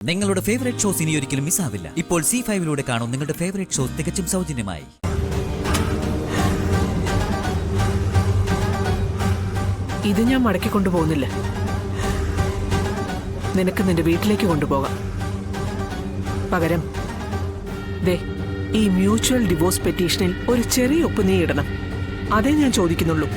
നിങ്ങളുടെ favourite shows ഇനി ഒരിക്കലും മിസ്സാവില്ല. ഇപ്പോൾ C5 കാണും നിങ്ങളുടെ ഫേവറേറ്റ് ഷോസ് തികച്ചും സൗജന്യമായി. ഇത് ഞാൻ മടക്കി കൊണ്ടുപോകുന്നില്ല. നിനക്ക് നിന്റെ വീട്ടിലേക്ക് കൊണ്ടുപോകാം. പകരം ദേ ഈ മ്യൂച്വൽ ഡിവോഴ്സ് പെറ്റീഷനിൽ ഒരു ചെറിയ ഒപ്പ് നീ ഇടണം. അതേ ഞാൻ ചോദിക്കുന്നുള്ളൂ.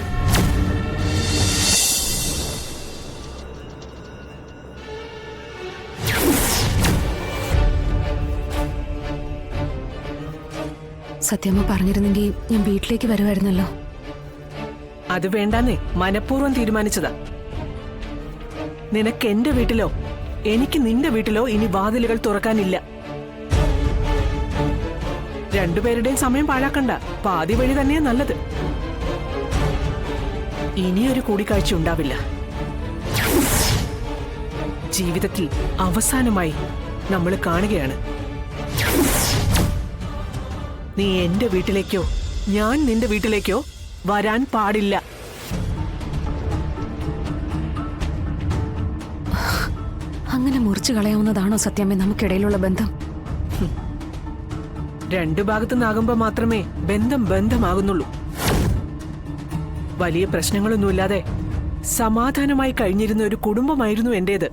സത്യമ്മ പറഞ്ഞിരുന്നെങ്കിൽ ഞാൻ വീട്ടിലേക്ക് വരുമായിരുന്നല്ലോ. അത് വേണ്ടാന്നേ മനഃപൂർവ്വം തീരുമാനിച്ചതാ. നിനക്ക് എന്റെ വീട്ടിലോ എനിക്ക് നിന്റെ വീട്ടിലോ ഇനി വാതിലുകൾ തുറക്കാനില്ല. രണ്ടുപേരുടെയും സമയം പാഴാക്കണ്ട. പാതി വഴി തന്നെയാ നല്ലത്. ഇനിയൊരു കൂടിക്കാഴ്ച ഉണ്ടാവില്ല. ജീവിതത്തിൽ അവസാനമായി നമ്മൾ കാണുകയാണ്. നീ എന്റെ വീട്ടിലേക്കോ ഞാൻ നിന്റെ വീട്ടിലേക്കോ വരാൻ പാടില്ല. അങ്ങനെ മുറിച്ചു കളയാവുന്നതാണോ സത്യമ്മേ നമുക്കിടയിലുള്ള ബന്ധം? രണ്ടു ഭാഗത്തുനിന്നാകുമ്പോ മാത്രമേ ബന്ധം ബന്ധമാകുന്നുള്ളൂ. വലിയ പ്രശ്നങ്ങളൊന്നുമില്ലാതെ സമാധാനമായി കഴിഞ്ഞിരുന്ന ഒരു കുടുംബമായിരുന്നു എന്റേത്.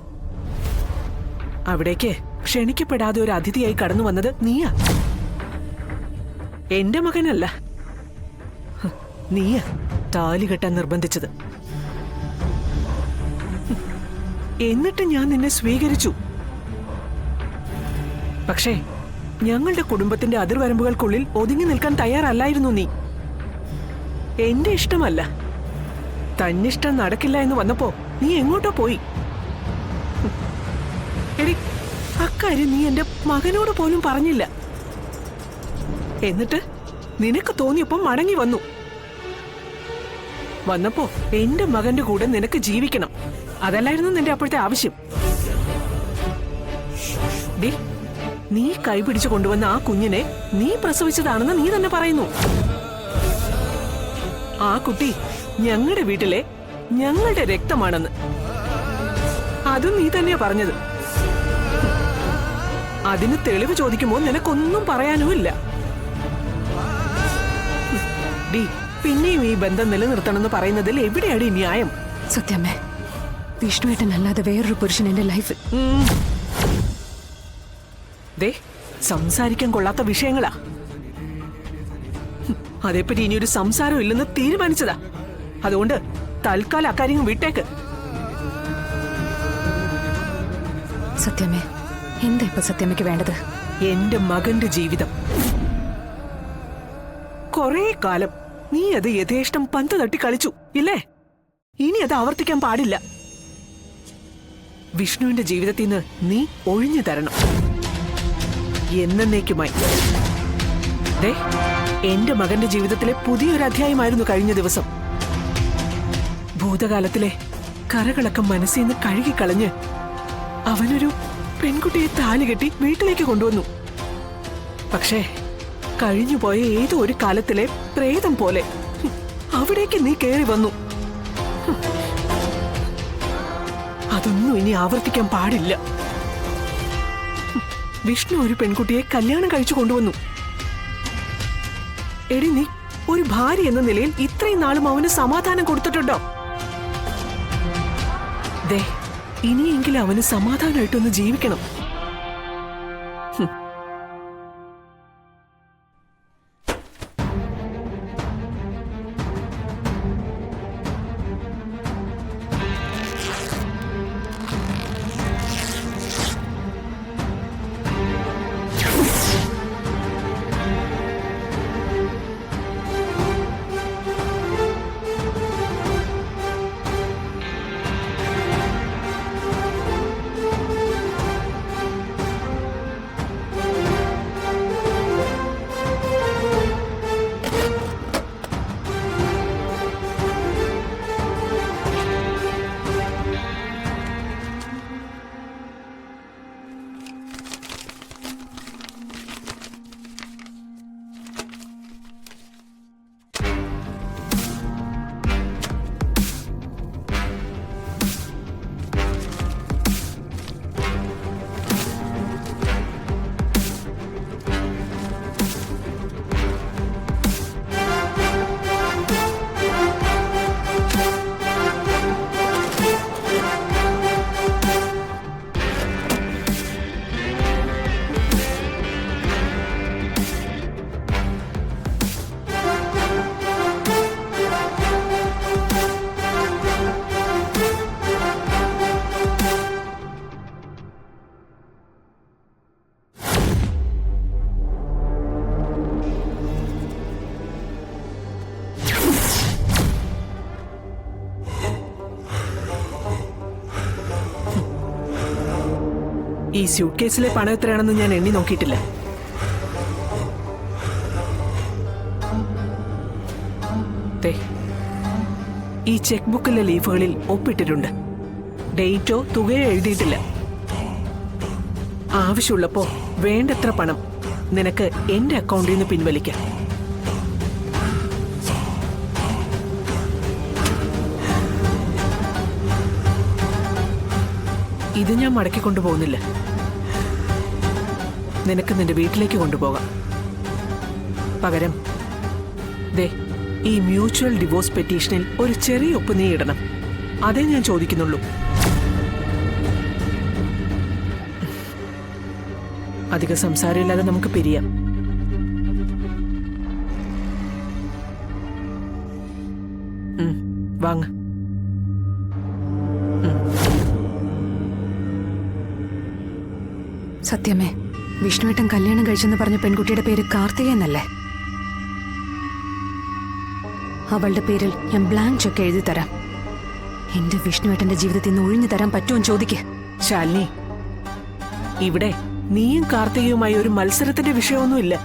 അവിടേക്ക് ക്ഷണിക്കപ്പെടാതെ ഒരു അതിഥിയായി കടന്നു വന്നത് നീയാ. എന്റെ മകനല്ല, നീയാ താലി കെട്ടാൻ നിർബന്ധിച്ചത്. എന്നിട്ട് ഞാൻ നിന്നെ സ്വീകരിച്ചു. പക്ഷേ ഞങ്ങളുടെ കുടുംബത്തിന്റെ അതിർവരമ്പുകൾക്കുള്ളിൽ ഒതുങ്ങി നിൽക്കാൻ തയ്യാറല്ലായിരുന്നു നീ. എന്റെ ഇഷ്ടമല്ല, തന്നിഷ്ടം നടക്കില്ല എന്ന് വന്നപ്പോ നീ എങ്ങോട്ടോ പോയി. എടി, അക്കാര്യം നീ എന്റെ മകനോട് പോലും പറഞ്ഞില്ല. എന്നിട്ട് നിനക്ക് തോന്നിയപ്പോ മടങ്ങി വന്നപ്പോ എന്റെ മകന്റെ കൂടെ നിനക്ക് ജീവിക്കണം. അതല്ലായിരുന്നു നിന്റെ അപ്പോഴത്തെ ആവശ്യം. നീ കൈപിടിച്ചു കൊണ്ടുവന്ന ആ കുഞ്ഞിനെ നീ പ്രസവിച്ചതാണെന്ന് നീ തന്നെ പറയുന്നു. ആ കുട്ടി ഞങ്ങളുടെ വീട്ടിലെ ഞങ്ങളുടെ രക്തമാണെന്ന് അതും നീ തന്നെയാ പറഞ്ഞത്. അതിന് തെളിവ് ചോദിക്കുമ്പോൾ നിനക്കൊന്നും പറയാനുമില്ല. പിന്നെയും ഈ ബന്ധം നിലനിർത്തണമെന്ന് പറയുന്നതിൽ എവിടെയാണ് ഈ ന്യായം? സത്യമ്മേ, വിഷ്ണുവേട്ടനല്ലാതെ വേറൊരു പുരുഷൻ എന്റെ ലൈഫിൽ. സംസാരിക്കാൻ കൊള്ളാത്ത വിഷയങ്ങളാ. അതേപ്പറ്റി ഇനിയൊരു സംസാരം ഇല്ലെന്ന് തീരുമാനിച്ചതാ. അതുകൊണ്ട് തൽക്കാലം അക്കാര്യങ്ങൾ വിട്ടേക്ക്. സത്യമ്മേ, എന്താ ഇപ്പൊ സത്യമ്മയ്ക്ക് വേണ്ടത്? എന്റെ മകന്റെ ജീവിതം. കൊറേ കാലം നീ അത് യഥേഷ്ടം പന്ത് തട്ടി കളിച്ചു ഇല്ലേ? ഇനി അത് ആവർത്തിക്കാൻ പാടില്ല. വിഷ്ണുവിന്റെ ജീവിതത്തിൽ നിന്ന് നീ ഒഴിഞ്ഞു തരണം എന്നേക്കുമായി. എന്റെ മകന്റെ ജീവിതത്തിലെ പുതിയൊരു അധ്യായമായിരുന്നു കഴിഞ്ഞ ദിവസം. ഭൂതകാലത്തിലെ കറകളൊക്കെ മനസ്സിൽ നിന്ന് കഴുകിക്കളഞ്ഞ് അവനൊരു പെൺകുട്ടിയെ താലി കെട്ടി വീട്ടിലേക്ക് കൊണ്ടുവന്നു. പക്ഷേ കഴിഞ്ഞുപോയ ഏതോ ഒരു കാലത്തിലെ പ്രേതം പോലെ അവിടേക്ക് നീ കയറി വന്നു. അതൊന്നും ഇനി ആവർത്തിക്കാൻ പാടില്ല. വിഷ്ണു ഒരു പെൺകുട്ടിയെ കല്യാണം കഴിച്ചു കൊണ്ടുവന്നു. എടി, നീ ഒരു ഭാര്യ എന്ന നിലയിൽ ഇത്രയും നാളും അവന് സമാധാനം കൊടുത്തിട്ടുണ്ടോ? ഇനിയെങ്കിലും അവന് സമാധാനമായിട്ടൊന്ന് ജീവിക്കണം. ഈ സ്യൂട്ട് കേസിലെ പണം എത്രയാണെന്ന് ഞാൻ എണ്ണി നോക്കിയിട്ടില്ല. ദേ, ഈ ചെക്ക് ബുക്കിലെ ലീഫുകളിൽ ഒപ്പിട്ടിട്ടുണ്ട്. ഡേറ്റോ തുകയോ എഴുതിയിട്ടില്ല. ആവശ്യമുള്ളപ്പോ വേണ്ടത്ര പണം നിനക്ക് എന്റെ അക്കൗണ്ടിൽ നിന്ന് പിൻവലിക്കാം. ഇത് ഞാൻ മടക്കി കൊണ്ടുപോകുന്നില്ല. നിനക്ക് നിന്റെ വീട്ടിലേക്ക് കൊണ്ടുപോകാം. പകരം ദേ, ഈ മ്യൂച്വൽ ഡിവോഴ്സ് പെറ്റീഷനിൽ ഒരു ചെറിയ ഒപ്പ് നീ ഇടണം. അതേ ഞാൻ ചോദിക്കുന്നുള്ളൂ. അധികം സംസാരമില്ലാതെ നമുക്ക് പിരിയാം. വാങ്ങ. സത്യമേ, വിഷ്ണുവേട്ടൻ കല്യാണം കഴിച്ചെന്ന് പറഞ്ഞ പെൺകുട്ടിയുടെ പേര് കാർത്തിക എന്നല്ലേ? അവളുടെ പേരിൽ ഞാൻ ബ്ലാങ്ക് ചെക്ക് എഴുതി തരാം. എന്റെ വിഷ്ണുവേട്ടന്റെ ജീവിതത്തിൽ നിന്ന് ഒഴിഞ്ഞു തരാൻ പറ്റുമോ ചോദിക്ക്. ശാലിനി, ഇവിടെ നീയും കാർത്തികയുമായി ഒരു മത്സരത്തിന്റെ വിഷയമൊന്നുമില്ല.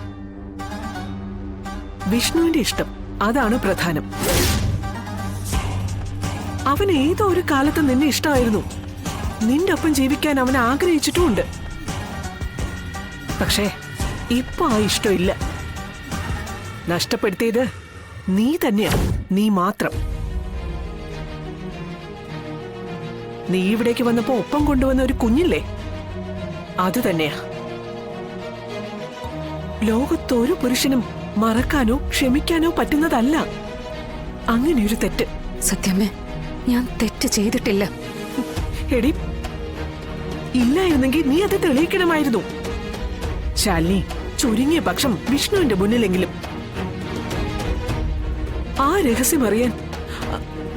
വിഷ്ണുവിന്റെ ഇഷ്ടം അതാണ് പ്രധാനം. അവൻ ഏതോ ഒരു കാലത്ത് നിന്നെ ഇഷ്ടമായിരുന്നു. നിന്റെ ഒപ്പം ജീവിക്കാൻ അവൻ ആഗ്രഹിച്ചിട്ടുമുണ്ട്. പക്ഷേ ഇപ്പൊ ആ ഇഷ്ടമില്ല. നഷ്ടപ്പെടുത്തിയത് നീ തന്നെയാ, നീ മാത്രം. നീ ഇവിടേക്ക് വന്നപ്പോ ഒപ്പം കൊണ്ടുവന്ന ഒരു കുഞ്ഞില്ലേ, അത് തന്നെയാ. ലോകത്തൊരു പുരുഷനും മറക്കാനോ ക്ഷമിക്കാനോ പറ്റുന്നതല്ല അങ്ങനെയൊരു തെറ്റ്. സത്യമേ, ഞാൻ തെറ്റ് ചെയ്തിട്ടില്ല. എടി, ഇല്ലായിരുന്നെങ്കിൽ നീ അത് തെളിയിക്കണമായിരുന്നു. ശാലിനി, ചുരുങ്ങിയ പക്ഷം വിഷ്ണുവിന്റെ മുന്നിലെങ്കിലും. ആ രഹസ്യം അറിയാൻ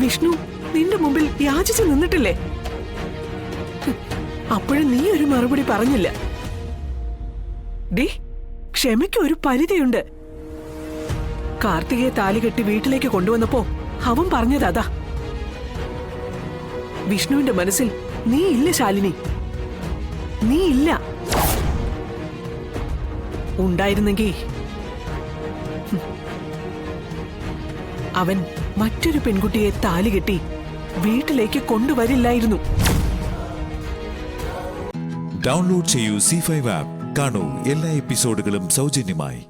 വിഷ്ണു നിന്റെ മുമ്പിൽ യാചിച്ചു നിന്നിട്ടില്ലേ? അപ്പോഴും നീ ഒരു മറുപടി പറഞ്ഞില്ല. ഡി, ക്ഷമയ്ക്ക് ഒരു പരിധിയുണ്ട്. കാർത്തികയെ താലികെട്ടി വീട്ടിലേക്ക് കൊണ്ടുവന്നപ്പോ അവൻ പറഞ്ഞതാ. വിഷ്ണുവിന്റെ മനസ്സിൽ നീ ഇല്ല ശാലിനി, നീ ഇല്ല. ഉണ്ടായിരുന്നെങ്കിൽ അവൻ മറ്റൊരു പെൺകുട്ടിയെ താലികെട്ടി വീട്ടിലേക്ക് കൊണ്ടുവരില്ലായിരുന്നു. ഡൗൺലോഡ് ചെയ്യൂ C5 ആപ്പ്. കാണൂ എല്ലാ എപ്പിസോഡുകളും സൗജന്യമായി.